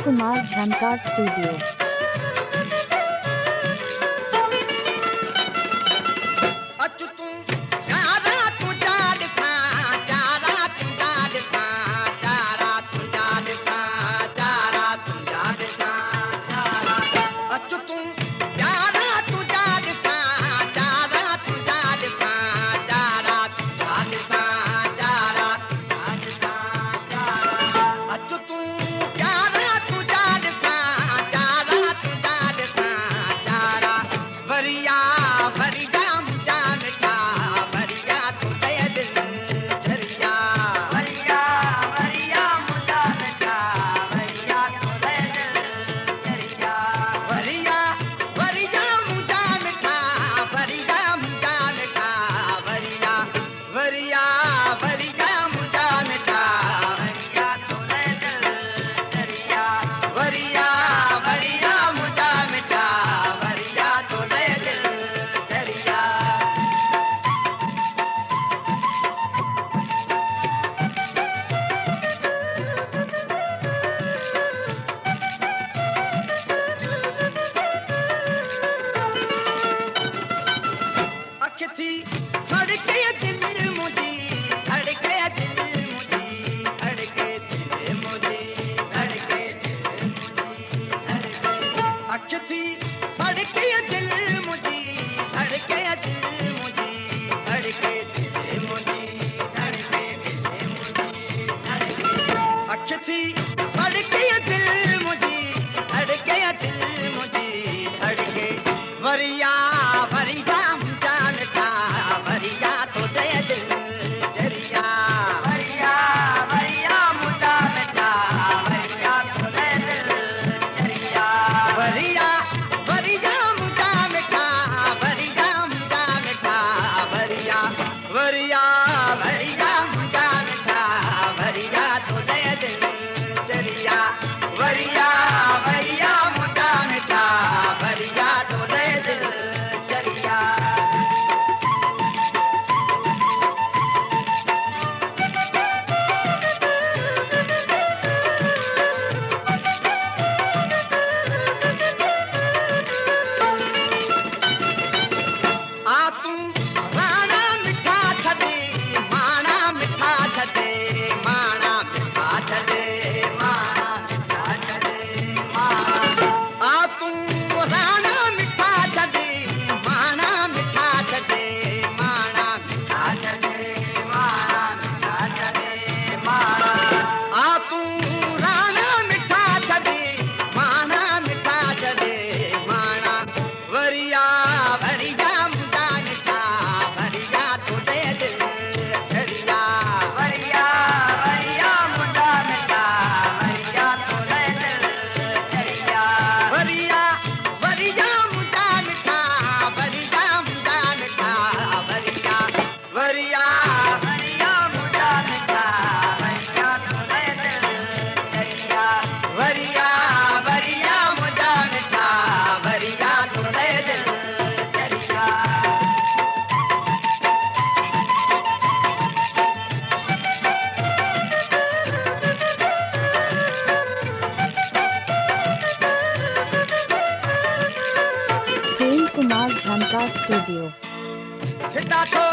कुमार झनकार studio. वरिया वरिया मुझा मिठा वरिया तो दे दिल जरिया वरिया वरिया मुझा मिठा वरिया तो दे दिल जरिया वरिया वरिया मुझा मिठा वरिया मुझा मिठा वरिया वरिया वरिया मुझा मिठा वरिया तो दे दिल जरिया वरिया वरिया मुझा मिठा वरिया तो दे दिल जरिया। आ तू राणा मिठा छदे माना मिठा छदे माना मिठा छदे माना मिठा छदे माना आ तू राणा मिठा छदे माना मिठा छदे माना मिठा छदे माना मिठा छदे माना आ तू राणा मिठा छदे माना मिठा छदे माना वरिया वरिया मुझा मिठा वरिया तो दे दिल जरिया वरिया वरिया मुझा मिठा वरिया तो दे दिल जरिया वरिया वरिया मुझा मिठा वरिया मुझा मिठा वरिया वरिया वरिया मुझा मिठा वरिया तो दे दिल जरिया वरिया वरिया मुझा मिठा वरिया तो दे दिल जरिया। प्रेम कुमार झनकार स्टूडियो। हिता तो